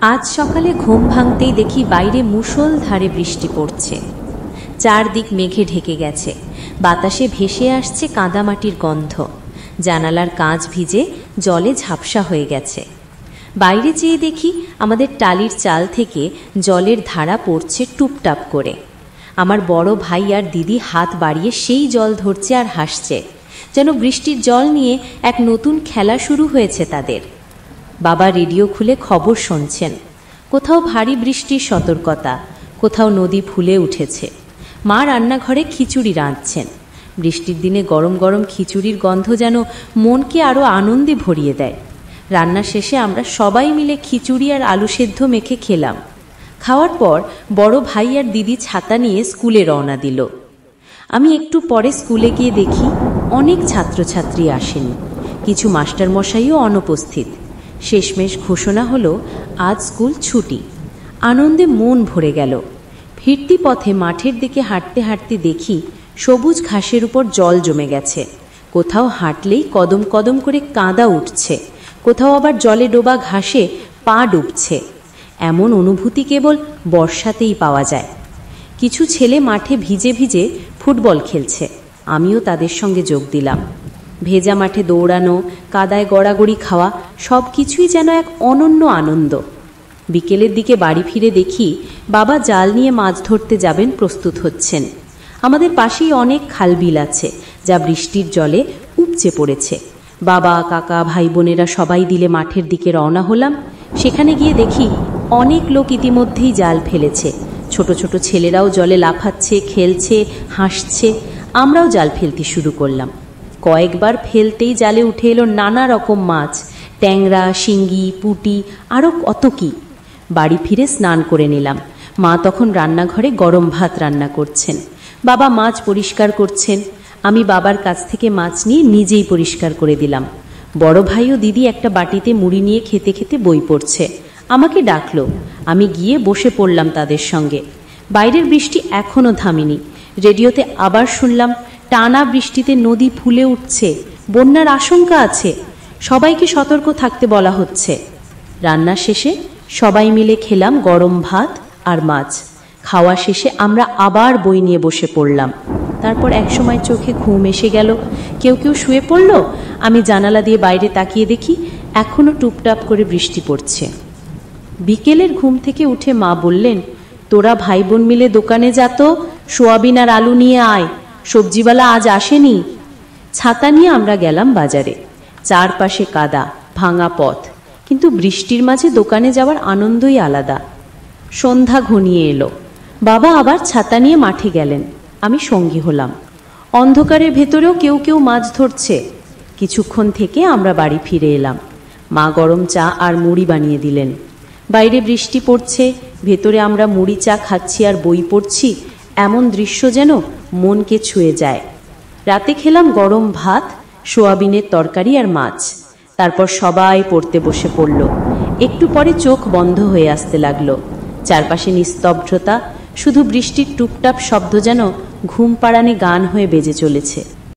আজ সকালে ঘুম ভাঙতেই দেখি বাইরে মুষলধারে বৃষ্টি পড়ছে। চারদিক মেঘে ঢেকে গেছে, বাতাসে ভেসে আসছে কাদামাটির গন্ধ। জানালার কাঁচ ভিজে জলে ঝাপসা হয়ে গেছে। বাইরে চেয়ে দেখি আমাদের টালির চাল থেকে জলের ধারা পড়ছে টুপটাপ করে। আমার বড় ভাই আর দিদি হাত বাড়িয়ে সেই জল ধরছে আর হাসছে, যেন বৃষ্টির জল নিয়ে এক নতুন খেলা শুরু হয়েছে তাদের। বাবা রেডিও খুলে খবর শুনছেন। কোথাও ভারী বৃষ্টির সতর্কতা, কোথাও নদী ফুলে উঠেছে। মা রান্নাঘরে খিচুড়ি রাঁধছেন। বৃষ্টির দিনে গরম গরম খিচুড়ির গন্ধ যেন মনকে আরও আনন্দে ভরিয়ে দেয়। রান্না শেষে আমরা সবাই মিলে খিচুড়ি আর আলু সেদ্ধ মেখে খেলাম। খাওয়ার পর বড় ভাই আর দিদি ছাতা নিয়ে স্কুলে রওনা দিল। আমি একটু পরে স্কুলে গিয়ে দেখি অনেক ছাত্রছাত্রী আসেনি, কিছু মাস্টারমশাইও অনুপস্থিত। শেষমেশ ঘোষণা হলো আজ স্কুল ছুটি। আনন্দে মন ভরে গেল। ফিরতি পথে মাঠের দিকে হাঁটতে হাঁটতে দেখি সবুজ ঘাসের উপর জল জমে গেছে। কোথাও হাঁটলেই কদম কদম করে কাদা উঠছে, কোথাও আবার জলে ডোবা ঘাসে পা ডুবছে। এমন অনুভূতি কেবল বর্ষাতেই পাওয়া যায়। কিছু ছেলে মাঠে ভিজে ভিজে ফুটবল খেলছে, আমিও তাদের সঙ্গে যোগ দিলাম। ভেজা মাঠে দৌড়ানো, কাদায় গড়াগড়ি খাওয়া, সব কিছুই যেন এক অনন্য আনন্দ। বিকেলের দিকে বাড়ি ফিরে দেখি বাবা জাল নিয়ে মাছ ধরতে যাবেন, প্রস্তুত হচ্ছেন। আমাদের পাশেই অনেক খালবিল আছে, যা বৃষ্টির জলে উপচে পড়েছে। বাবা, কাকা, ভাই বোনেরা সবাই দিলে মাঠের দিকে রওনা হলাম। সেখানে গিয়ে দেখি অনেক লোক ইতিমধ্যেই জাল ফেলেছে। ছোট ছোট ছেলেরাও জলে লাফাচ্ছে, খেলছে, হাসছে। আমরাও জাল ফেলতে শুরু করলাম। কয়েকবার ফেলতেই জালে উঠে এলো নানা রকম মাছ, ট্যাংরা, শিঙ্গি, পুঁটি, আরও কত কী। বাড়ি ফিরে স্নান করে নিলাম। মা তখন রান্নাঘরে গরম ভাত রান্না করছেন। বাবা মাছ পরিষ্কার করছেন। আমি বাবার কাছ থেকে মাছ নিয়ে নিজেই পরিষ্কার করে দিলাম। বড় ভাই ও দিদি একটা বাটিতে মুড়ি নিয়ে খেতে খেতে বই পড়ছে। আমাকে ডাকলো, আমি গিয়ে বসে পড়লাম তাদের সঙ্গে। বাইরের বৃষ্টি এখনও থামেনি। রেডিওতে আবার শুনলাম টানা বৃষ্টিতে নদী ফুলে উঠছে, বন্যার আশঙ্কা আছে, সবাইকে সতর্ক থাকতে বলা হচ্ছে। রান্না শেষে সবাই মিলে খেলাম গরম ভাত আর মাছ। খাওয়া শেষে আমরা আবার বই নিয়ে বসে পড়লাম। তারপর একসময় চোখে ঘুম এসে গেল। কেউ কেউ শুয়ে পড়ল। আমি জানালা দিয়ে বাইরে তাকিয়ে দেখি এখনও টুপটাপ করে বৃষ্টি পড়ছে। বিকেলের ঘুম থেকে উঠে মা বললেন, তোরা ভাই বোন মিলে দোকানে যা তো, সোয়াবিন আর আলু নিয়ে আয়, সবজিওয়ালা আজ আসেনি। ছাতা নিয়ে আমরা গেলাম বাজারে। চারপাশে কাদা, ভাঙা পথ, কিন্তু বৃষ্টির মাঝে দোকানে যাওয়ার আনন্দই আলাদা। সন্ধ্যা ঘনিয়ে এলো। বাবা আবার ছাতা নিয়ে মাঠে গেলেন, আমি সঙ্গী হলাম। অন্ধকারের ভেতরেও কেউ কেউ মাছ ধরছে। কিছুক্ষণ থেকে আমরা বাড়ি ফিরে এলাম। মা গরম চা আর মুড়ি বানিয়ে দিলেন। বাইরে বৃষ্টি পড়ছে, ভেতরে আমরা মুড়ি চা খাচ্ছি আর বই পড়ছি। এমন দৃশ্য যেন মনকে ছুঁয়ে যায়। রাতে খেলাম গরম ভাত, সোয়াবিনের তরকারি আর মাছ। তারপর সবাই পড়তে বসে পড়ল। একটু পরে চোখ বন্ধ হয়ে আসতে লাগলো। চারপাশে নিস্তব্ধতা, শুধু বৃষ্টির টুপটাপ শব্দ যেন ঘুম পাড়ানি গান হয়ে বেজে চলেছে।